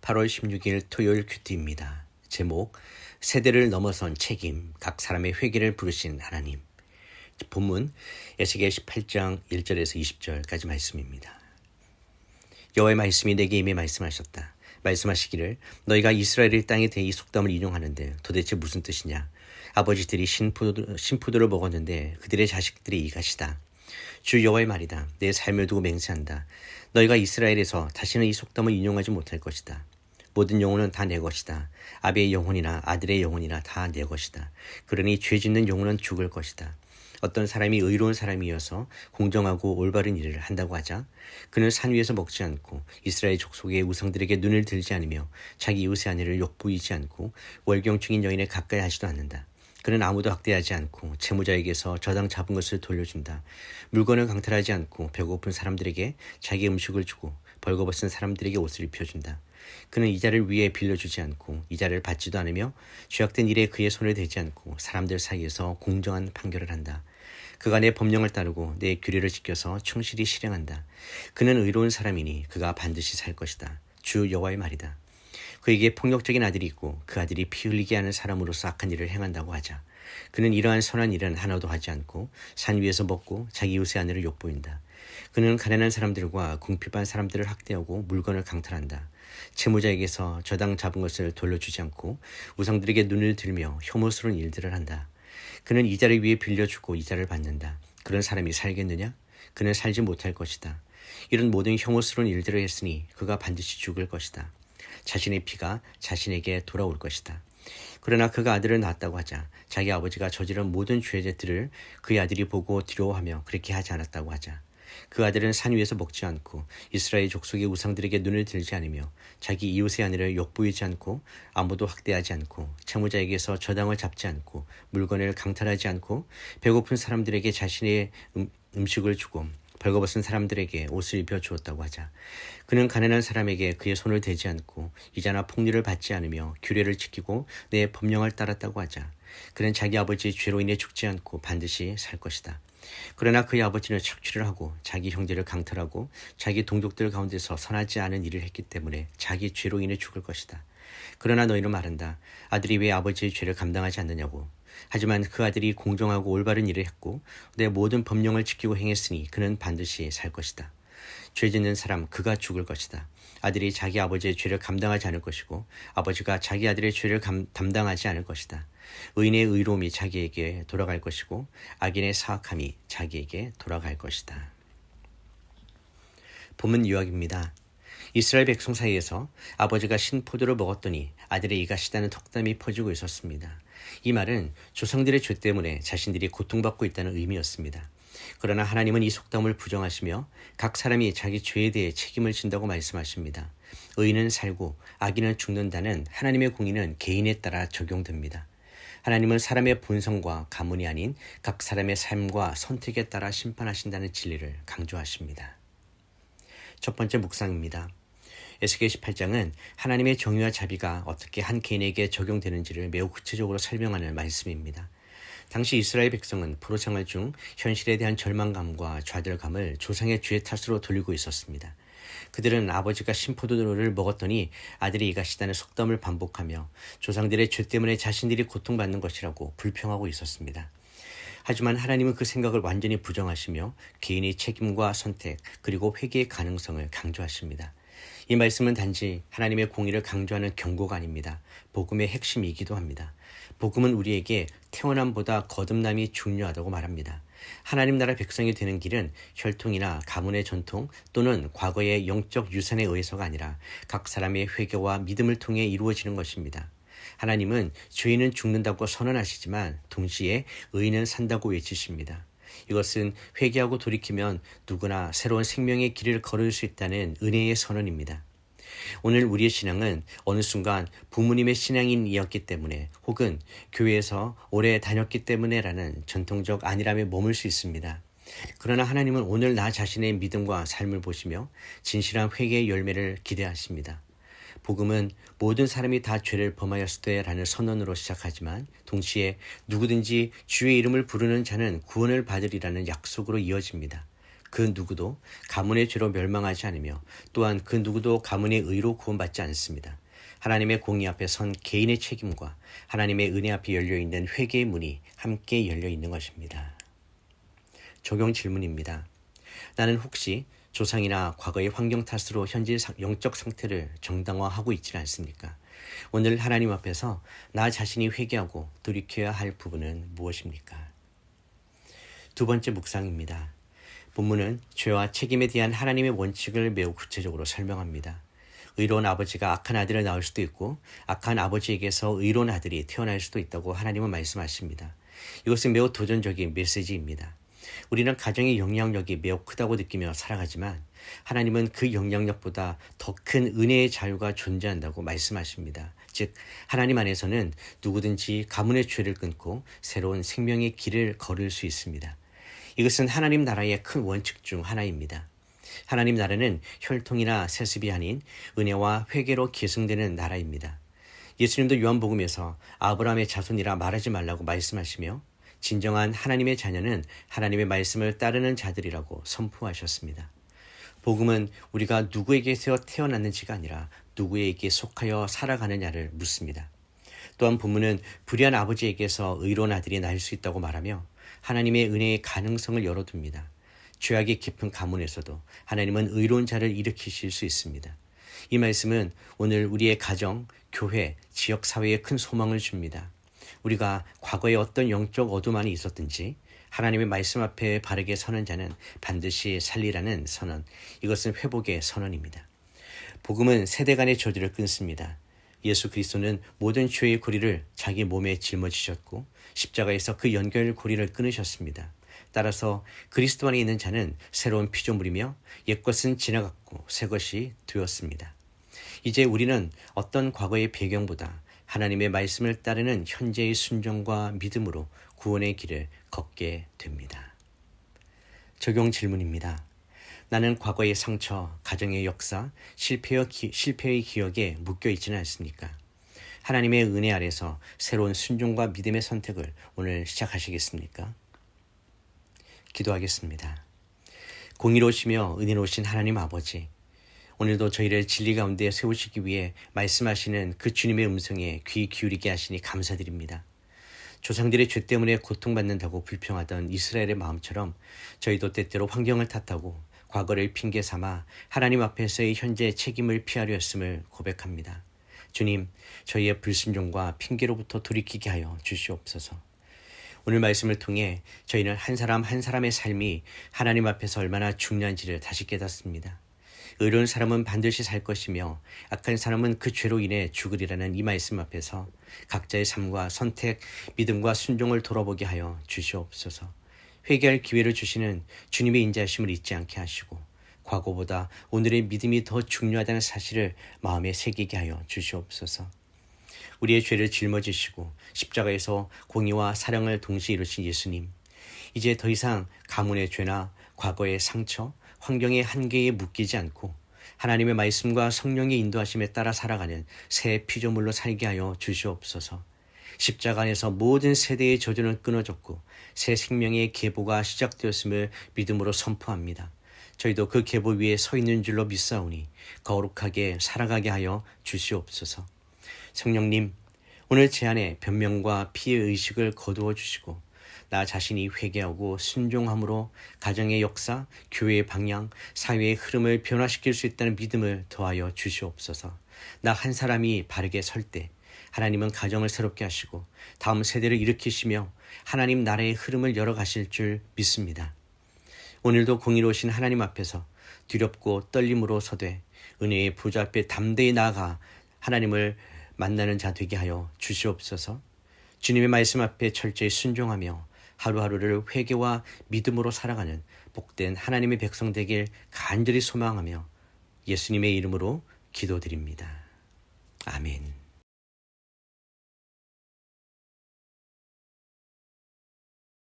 8월 16일 토요일 큐티입니다. 제목 세대를 넘어선 책임, 각 사람의 회개를 부르신 하나님. 본문 에스겔 18장 1절에서 20절까지 말씀입니다. 여호와의 말씀이 내게 임해 말씀하셨다. 말씀하시기를 너희가 이스라엘 땅에 대해 이 속담을 인용하는데 도대체 무슨 뜻이냐? 아버지들이 신포도를 먹었는데 그들의 자식들이 이같이다. 주 여호와의 말이다. 내 삶을 두고 맹세한다. 너희가 이스라엘에서 다시는 이 속담을 인용하지 못할 것이다. 모든 영혼은 다 내 것이다. 아비의 영혼이나 아들의 영혼이나 다 내 것이다. 그러니 죄 짓는 영혼은 죽을 것이다. 어떤 사람이 의로운 사람이어서 공정하고 올바른 일을 한다고 하자 그는 산 위에서 먹지 않고 이스라엘 족속의 우상들에게 눈을 들지 않으며 자기 이웃의 아내를 욕보이지 않고 월경증인 여인에 가까이 하지도 않는다. 그는 아무도 학대하지 않고 채무자에게서 저당 잡은 것을 돌려준다. 물건을 강탈하지 않고 배고픈 사람들에게 자기 음식을 주고 벌거벗은 사람들에게 옷을 입혀준다. 그는 이자를 위해 빌려주지 않고 이자를 받지도 않으며 죄악된 일에 그의 손을 대지 않고 사람들 사이에서 공정한 판결을 한다. 그가 내 법령을 따르고 내 규례를 지켜서 충실히 실행한다. 그는 의로운 사람이니 그가 반드시 살 것이다. 주 여호와의 말이다. 그에게 폭력적인 아들이 있고 그 아들이 피 흘리게 하는 사람으로서 악한 일을 행한다고 하자. 그는 이러한 선한 일은 하나도 하지 않고 산 위에서 먹고 자기 이웃의 아내를 욕보인다. 그는 가난한 사람들과 궁핍한 사람들을 학대하고 물건을 강탈한다. 채무자에게서 저당 잡은 것을 돌려주지 않고 우상들에게 눈을 들며 혐오스러운 일들을 한다. 그는 이자를 위해 빌려주고 이자를 받는다. 그런 사람이 살겠느냐? 그는 살지 못할 것이다. 이런 모든 혐오스러운 일들을 했으니 그가 반드시 죽을 것이다. 자신의 피가 자신에게 돌아올 것이다. 그러나 그가 아들을 낳았다고 하자 자기 아버지가 저지른 모든 죄들을 그의 아들이 보고 두려워하며 그렇게 하지 않았다고 하자 그 아들은 산 위에서 먹지 않고 이스라엘 족속의 우상들에게 눈을 들지 않으며 자기 이웃의 아내를 욕보이지 않고 아무도 학대하지 않고 채무자에게서 저당을 잡지 않고 물건을 강탈하지 않고 배고픈 사람들에게 자신의 음식을 주고 벌거벗은 사람들에게 옷을 입혀 주었다고 하자. 그는 가난한 사람에게 그의 손을 대지 않고 이자나 폭리를 받지 않으며 규례를 지키고 내 법령을 따랐다고 하자. 그는 자기 아버지의 죄로 인해 죽지 않고 반드시 살 것이다. 그러나 그의 아버지는 착취를 하고 자기 형제를 강탈하고 자기 동족들 가운데서 선하지 않은 일을 했기 때문에 자기 죄로 인해 죽을 것이다. 그러나 너희는 말한다. 아들이 왜 아버지의 죄를 감당하지 않느냐고. 하지만 그 아들이 공정하고 올바른 일을 했고 내 모든 법령을 지키고 행했으니 그는 반드시 살 것이다. 죄 짓는 사람 그가 죽을 것이다. 아들이 자기 아버지의 죄를 감당하지 않을 것이고 아버지가 자기 아들의 죄를 담당하지 않을 것이다. 의인의 의로움이 자기에게 돌아갈 것이고 악인의 사악함이 자기에게 돌아갈 것이다. 본문 요약입니다. 이스라엘 백성 사이에서 아버지가 신포도를 먹었더니 아들의 이가 시다는 덕담이 퍼지고 있었습니다. 이 말은 조상들의 죄 때문에 자신들이 고통받고 있다는 의미였습니다. 그러나 하나님은 이 속담을 부정하시며 각 사람이 자기 죄에 대해 책임을 진다고 말씀하십니다. 의인은 살고 악인은 죽는다는 하나님의 공의는 개인에 따라 적용됩니다. 하나님은 사람의 본성과 가문이 아닌 각 사람의 삶과 선택에 따라 심판하신다는 진리를 강조하십니다. 첫 번째 묵상입니다. 에스겔 18장은 하나님의 정의와 자비가 어떻게 한 개인에게 적용되는지를 매우 구체적으로 설명하는 말씀입니다. 당시 이스라엘 백성은 포로 생활 중 현실에 대한 절망감과 좌절감을 조상의 죄 탓으로 돌리고 있었습니다. 그들은 아버지가 신포도를 먹었더니 아들이 이같이다는 속담을 반복하며 조상들의 죄 때문에 자신들이 고통받는 것이라고 불평하고 있었습니다. 하지만 하나님은 그 생각을 완전히 부정하시며 개인의 책임과 선택 그리고 회개의 가능성을 강조하십니다. 이 말씀은 단지 하나님의 공의를 강조하는 경고가 아닙니다. 복음의 핵심이기도 합니다. 복음은 우리에게 태어남보다 거듭남이 중요하다고 말합니다. 하나님 나라 백성이 되는 길은 혈통이나 가문의 전통 또는 과거의 영적 유산에 의해서가 아니라 각 사람의 회개와 믿음을 통해 이루어지는 것입니다. 하나님은 죄인은 죽는다고 선언하시지만 동시에 의인은 산다고 외치십니다. 이것은 회개하고 돌이키면 누구나 새로운 생명의 길을 걸을 수 있다는 은혜의 선언입니다. 오늘 우리의 신앙은 어느 순간 부모님의 신앙인이었기 때문에 혹은 교회에서 오래 다녔기 때문에라는 전통적 안일함에 머물 수 있습니다. 그러나 하나님은 오늘 나 자신의 믿음과 삶을 보시며 진실한 회개의 열매를 기대하십니다. 복음은 모든 사람이 다 죄를 범하였을 때라는 선언으로 시작하지만 동시에 누구든지 주의 이름을 부르는 자는 구원을 받으리라는 약속으로 이어집니다. 그 누구도 가문의 죄로 멸망하지 않으며 또한 그 누구도 가문의 의로 구원받지 않습니다. 하나님의 공의 앞에 선 개인의 책임과 하나님의 은혜 앞에 열려있는 회개의 문이 함께 열려있는 것입니다. 적용 질문입니다. 나는 혹시 조상이나 과거의 환경 탓으로 현재 영적 상태를 정당화하고 있지는 않습니까? 오늘 하나님 앞에서 나 자신이 회개하고 돌이켜야 할 부분은 무엇입니까? 두 번째 묵상입니다. 본문은 죄와 책임에 대한 하나님의 원칙을 매우 구체적으로 설명합니다. 의로운 아버지가 악한 아들을 낳을 수도 있고 악한 아버지에게서 의로운 아들이 태어날 수도 있다고 하나님은 말씀하십니다. 이것은 매우 도전적인 메시지입니다. 우리는 가정의 영향력이 매우 크다고 느끼며 살아가지만 하나님은 그 영향력보다 더 큰 은혜의 자유가 존재한다고 말씀하십니다. 즉 하나님 안에서는 누구든지 가문의 죄를 끊고 새로운 생명의 길을 걸을 수 있습니다. 이것은 하나님 나라의 큰 원칙 중 하나입니다. 하나님 나라는 혈통이나 세습이 아닌 은혜와 회개로 계승되는 나라입니다. 예수님도 요한복음에서 아브라함의 자손이라 말하지 말라고 말씀하시며 진정한 하나님의 자녀는 하나님의 말씀을 따르는 자들이라고 선포하셨습니다. 복음은 우리가 누구에게서 태어났는지가 아니라 누구에게 속하여 살아가느냐를 묻습니다. 또한 본문은 불의한 아버지에게서 의로운 아들이 날 수 있다고 말하며 하나님의 은혜의 가능성을 열어둡니다. 죄악이 깊은 가문에서도 하나님은 의로운 자를 일으키실 수 있습니다. 이 말씀은 오늘 우리의 가정, 교회, 지역사회에 큰 소망을 줍니다. 우리가 과거에 어떤 영적 어둠 안에 있었든지 하나님의 말씀 앞에 바르게 서는 자는 반드시 살리라는 선언, 이것은 회복의 선언입니다. 복음은 세대 간의 저주를 끊습니다. 예수 그리스도는 모든 죄의 고리를 자기 몸에 짊어지셨고 십자가에서 그 연결 고리를 끊으셨습니다. 따라서 그리스도 안에 있는 자는 새로운 피조물이며 옛것은 지나갔고 새것이 되었습니다. 이제 우리는 어떤 과거의 배경보다 하나님의 말씀을 따르는 현재의 순종과 믿음으로 구원의 길을 걷게 됩니다. 적용 질문입니다. 나는 과거의 상처, 가정의 역사, 실패의 기억에 묶여 있지는 않습니까? 하나님의 은혜 아래서 새로운 순종과 믿음의 선택을 오늘 시작하시겠습니까? 기도하겠습니다. 공의로우시며 은혜로우신 하나님 아버지, 오늘도 저희를 진리 가운데 세우시기 위해 말씀하시는 그 주님의 음성에 귀 기울이게 하시니 감사드립니다. 조상들의 죄 때문에 고통받는다고 불평하던 이스라엘의 마음처럼 저희도 때때로 환경을 탓하고 과거를 핑계 삼아 하나님 앞에서의 현재 책임을 피하려 했음을 고백합니다. 주님, 저희의 불순종과 핑계로부터 돌이키게 하여 주시옵소서. 오늘 말씀을 통해 저희는 한 사람 한 사람의 삶이 하나님 앞에서 얼마나 중요한지를 다시 깨닫습니다. 의로운 사람은 반드시 살 것이며 악한 사람은 그 죄로 인해 죽으리라는 이 말씀 앞에서 각자의 삶과 선택, 믿음과 순종을 돌아보게 하여 주시옵소서. 회개할 기회를 주시는 주님의 인자하심을 잊지 않게 하시고 과거보다 오늘의 믿음이 더 중요하다는 사실을 마음에 새기게 하여 주시옵소서. 우리의 죄를 짊어지시고 십자가에서 공의와 사랑을 동시에 이루신 예수님, 이제 더 이상 가문의 죄나 과거의 상처, 환경의 한계에 묶이지 않고 하나님의 말씀과 성령의 인도하심에 따라 살아가는 새 피조물로 살게 하여 주시옵소서. 십자가 안에서 모든 세대의 저주는 끊어졌고 새 생명의 계보가 시작되었음을 믿음으로 선포합니다. 저희도 그 계보 위에 서 있는 줄로 믿사오니 거룩하게 살아가게 하여 주시옵소서. 성령님, 오늘 제 안에 변명과 피해 의식을 거두어 주시고 나 자신이 회개하고 순종함으로 가정의 역사, 교회의 방향, 사회의 흐름을 변화시킬 수 있다는 믿음을 더하여 주시옵소서. 나 한 사람이 바르게 설 때 하나님은 가정을 새롭게 하시고 다음 세대를 일으키시며 하나님 나라의 흐름을 열어가실 줄 믿습니다. 오늘도 공의로우신 하나님 앞에서 두렵고 떨림으로 서되 은혜의 보좌 앞에 담대히 나아가 하나님을 만나는 자 되게 하여 주시옵소서. 주님의 말씀 앞에 철저히 순종하며 하루하루를 회개와 믿음으로 살아가는 복된 하나님의 백성 되길 간절히 소망하며 예수님의 이름으로 기도드립니다. 아멘.